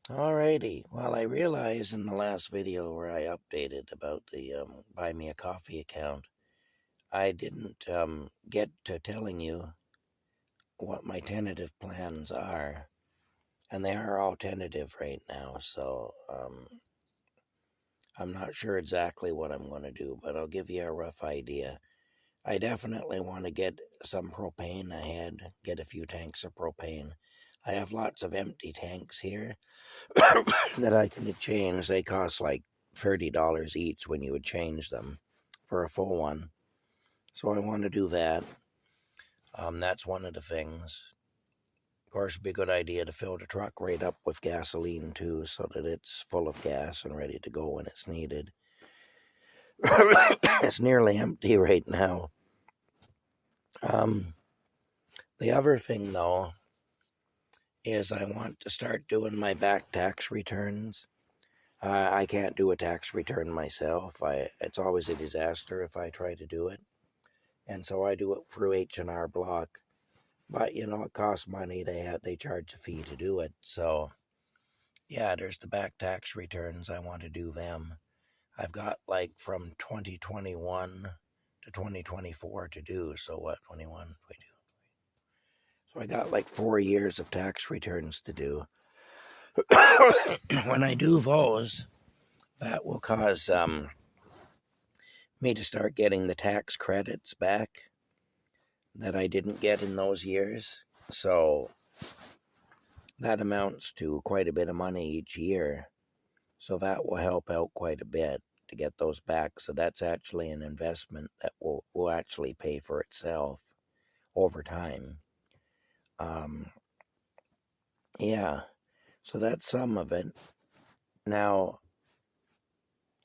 Alrighty. Well, I realized in the last video where I updated about the Buy Me a Coffee account, I didn't get to telling you what my tentative plans are. And they are all tentative right now, so I'm not sure exactly what I'm going to do, but I'll give you a rough idea. I definitely want to get some propane ahead, get a few tanks of propane. I have lots of empty tanks here that I can change. They cost like $30 each when you would change them for a full one. So I want to do that. That's one of the things. Of course, it'd be a good idea to fill the truck right up with gasoline too, so that it's full of gas and ready to go when it's needed. It's nearly empty right now. The other thing, though, is I want to start doing my back tax returns. I can't do a tax return myself. It's always a disaster if I try to do it. And so I do it through H&R Block. But, you know, it costs money. They charge a fee to do it. So, yeah, there's the back tax returns. I want to do them. I've got like from 2021 to 2024 to do. So what, 21, 22? So I got like 4 years of tax returns to do. When I do those, that will cause me to start getting the tax credits back that I didn't get in those years. So that amounts to quite a bit of money each year. So that will help out quite a bit to get those back. So that's actually an investment that will actually pay for itself over time. Yeah, so that's some of it. Now,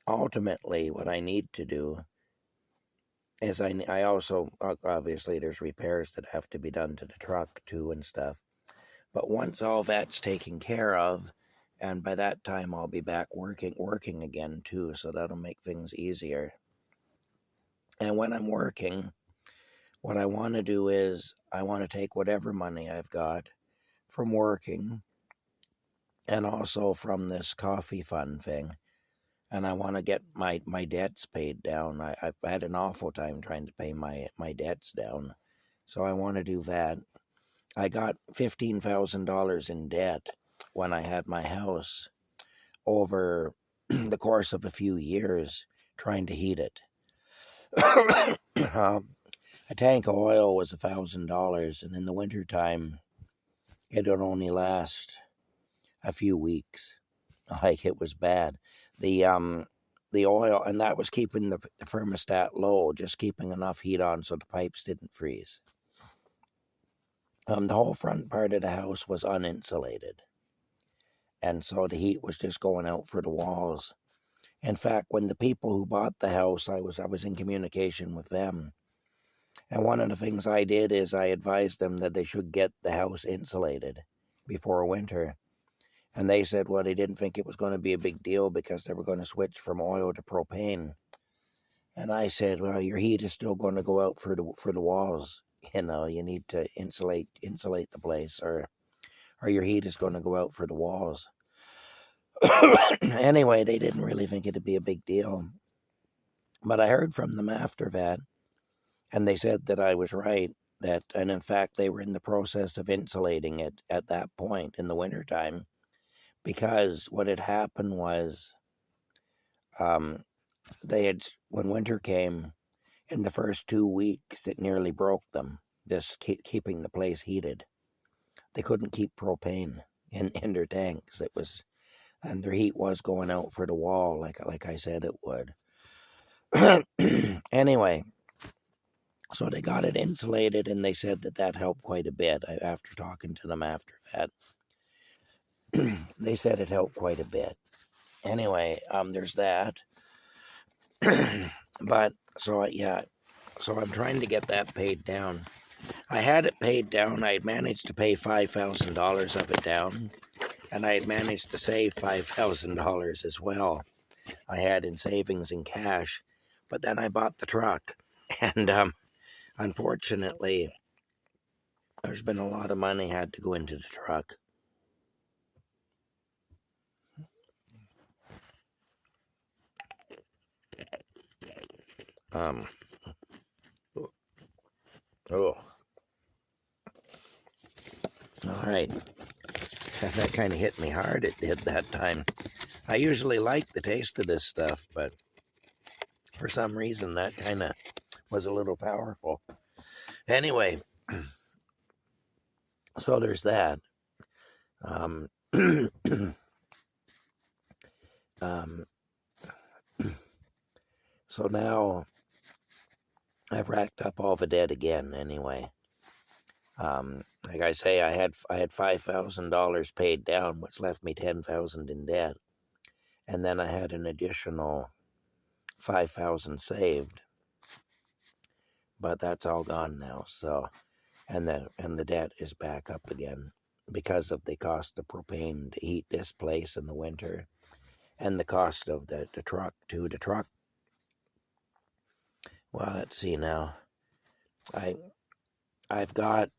ultimately, what I need to do is I also, obviously, there's repairs that have to be done to the truck too and stuff. But once all that's taken care of, and by that time I'll be back working again too, so that'll make things easier. And when I'm working, what I want to do is I want to take whatever money I've got from working and also from this coffee fund thing, and I want to get my debts paid down. I've had an awful time trying to pay my debts down, so I want to do that. I got $15,000 in debt when I had my house over the course of a few years trying to heat it. A tank of oil was $1,000, and in the wintertime, it would only last a few weeks. Like, it was bad. The oil, and that was keeping the thermostat low, just keeping enough heat on so the pipes didn't freeze. The whole front part of the house was uninsulated, and so the heat was just going out for the walls. In fact, when the people who bought the house, I was in communication with them, and one of the things I did is I advised them that they should get the house insulated before winter. And they said, well, they didn't think it was going to be a big deal because they were going to switch from oil to propane. And I said, well, your heat is still going to go out for the walls. You know, you need to insulate the place, or your heat is going to go out for the walls. Anyway, they didn't really think it'd be a big deal. But I heard from them after that, and they said that I was right. And in fact, they were in the process of insulating it at that point in the wintertime, because what had happened was when winter came, in the first 2 weeks, it nearly broke them, just keeping the place heated. They couldn't keep propane in their tanks. And their heat was going out for the wall, like I said it would. Anyway, so they got it insulated, and they said that helped quite a bit. After talking to them after that, they said it helped quite a bit. Anyway, there's that. But so I'm trying to get that paid down. I had it paid down. I had managed to pay $5,000 of it down, and I had managed to save $5,000 as well. I had in savings and cash, but then I bought the truck, and unfortunately, there's been a lot of money had to go into the truck. Um, oh, all right. That kind of hit me hard. It did that time. I usually like the taste of this stuff, but for some reason that kind of was a little powerful. Anyway, so there's that. Um, um, so now I've racked up all the debt again. Anyway, like I say, I had $5,000 paid down, which left me $10,000 in debt, and then I had an additional $5,000 saved, but that's all gone now. So, and the debt is back up again because of the cost of propane to heat this place in the winter, and the cost of the truck too. The truck. Well, let's see now. I've got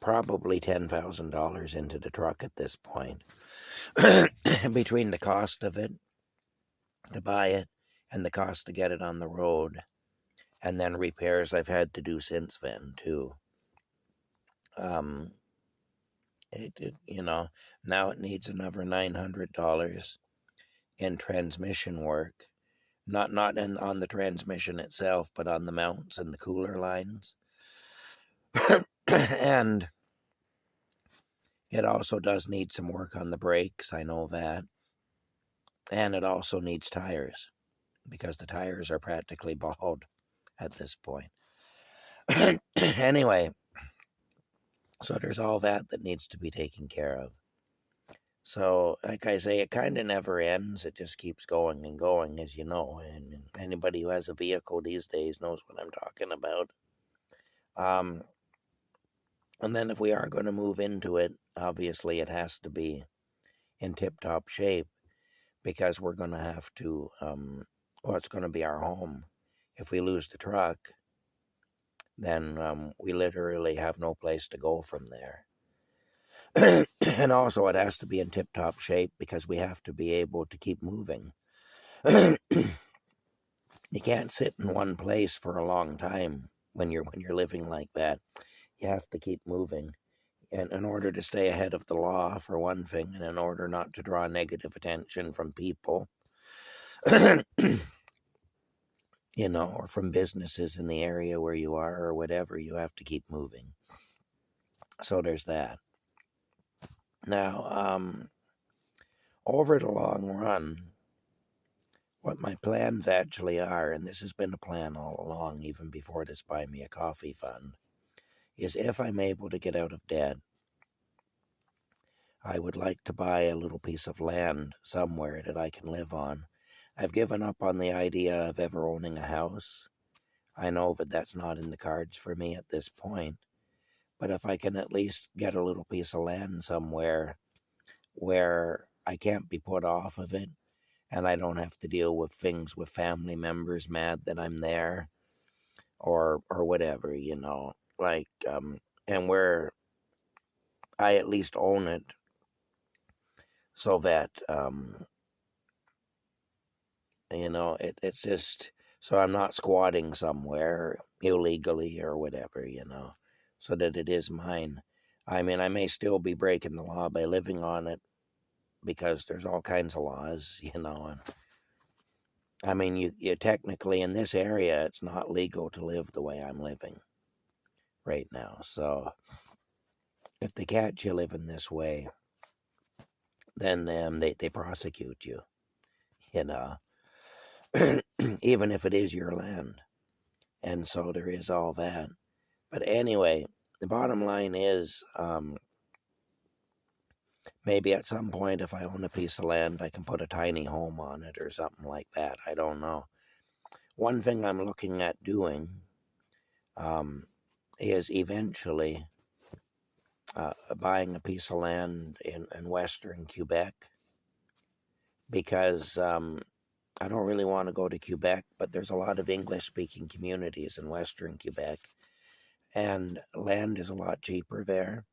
probably $10,000 into the truck at this point, between the cost of it to buy it and the cost to get it on the road, and then repairs I've had to do since then too. Now it needs another $900 in transmission work, not on the transmission itself, but on the mounts and the cooler lines. And it also does need some work on the brakes, I know that. And it also needs tires, because the tires are practically bald at this point. Anyway, so there's all that needs to be taken care of. So, like I say, it kind of never ends. It just keeps going and going, as you know. And anybody who has a vehicle these days knows what I'm talking about. And then if we are going to move into it, obviously it has to be in tip-top shape, because we're going to have to, it's going to be our home. If we lose the truck, then we literally have no place to go from there. And also it has to be in tip-top shape, because we have to be able to keep moving. You can't sit in one place for a long time when you're living like that. You have to keep moving, and in order to stay ahead of the law, for one thing, and in order not to draw negative attention from people, or from businesses in the area where you are or whatever, you have to keep moving. So there's that. Now, over the long run, what my plans actually are, and this has been a plan all along, even before this Buy Me a Coffee fund, is if I'm able to get out of debt, I would like to buy a little piece of land somewhere that I can live on. I've given up on the idea of ever owning a house. I know that that's not in the cards for me at this point. But if I can at least get a little piece of land somewhere where I can't be put off of it, and I don't have to deal with things with family members mad that I'm there, or whatever, and where I at least own it, so that it's just so I'm not squatting somewhere illegally or whatever, so that it is mine. I mean, I may still be breaking the law by living on it, because there's all kinds of laws, and I mean, you technically in this area, it's not legal to live the way I'm living right now. So if they catch you living this way, then they prosecute you, even if it is your land. And so there is all that. But anyway, the bottom line is, maybe at some point, if I own a piece of land, I can put a tiny home on it or something like that. I don't know. One thing I'm looking at doing is eventually buying a piece of land in western Quebec, because I don't really want to go to Quebec, but there's a lot of English-speaking communities in western Quebec, and land is a lot cheaper there.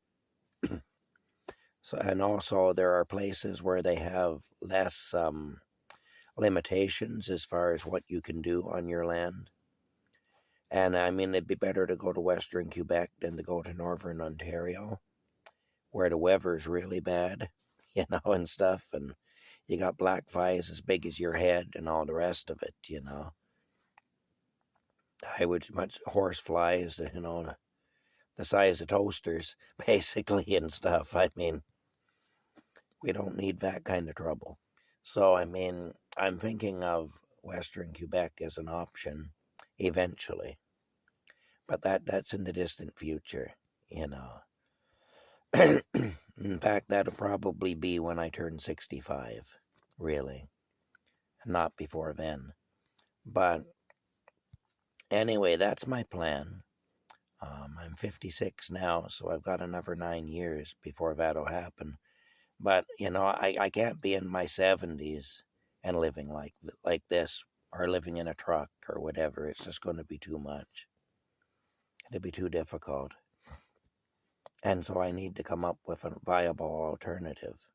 So, and also there are places where they have less limitations as far as what you can do on your land. And I mean, it'd be better to go to Western Quebec than to go to Northern Ontario, where the weather's really bad, and stuff. And you got black flies as big as your head and all the rest of it. I would much horse flies, the size of toasters, basically, and stuff. I mean, we don't need that kind of trouble. So, I mean, I'm thinking of Western Quebec as an option eventually, but that's in the distant future. In fact, that'll probably be when I turn 65, really, not before then. But anyway, that's my plan. I'm 56 now, so I've got another 9 years before that'll happen. But I can't be in my 70s and living like this, or living in a truck or whatever. It's just going to be too much. It'd be too difficult. And so I need to come up with a viable alternative.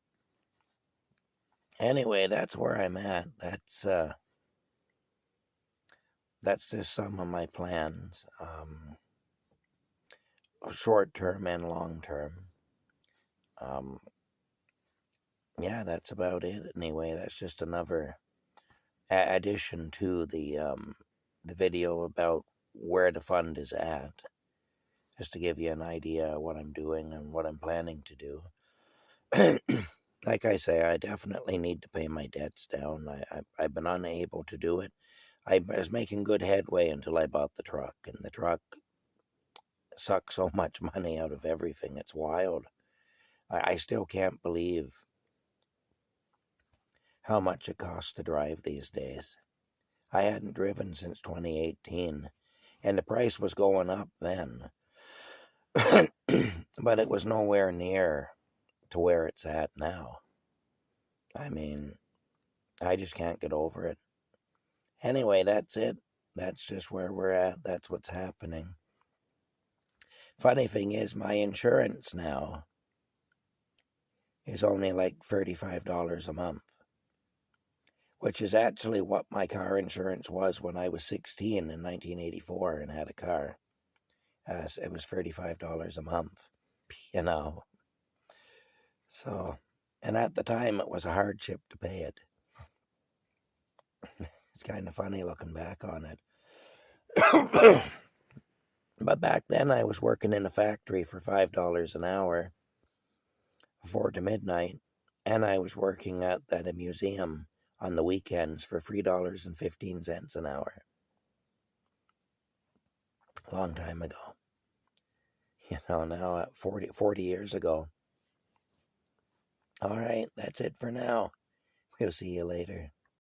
Anyway, that's where I'm at. That's just some of my plans, short term and long term. Yeah, that's about it. Anyway, that's just another addition to the video about where the fund is at, just to give you an idea of what I'm doing and what I'm planning to do. Like I say, I definitely need to pay my debts down. I've been unable to do it. I was making good headway until I bought the truck, and the truck sucks so much money out of everything. It's wild. I still can't believe how much it costs to drive these days. I hadn't driven since 2018, and the price was going up then. But it was nowhere near to where it's at now. I mean, I just can't get over it. Anyway, that's it. That's just where we're at. That's what's happening. Funny thing is, my insurance now is only like $35 a month, which is actually what my car insurance was when I was 16 in 1984 and had a car. It was $35 a month. So, and at the time, it was a hardship to pay it. It's kind of funny looking back on it. But back then, I was working in a factory for $5 an hour, 4 to midnight, and I was working at a museum on the weekends for $3.15 an hour. A long time ago. Now at 40 years ago. All right, that's it for now. We'll see you later.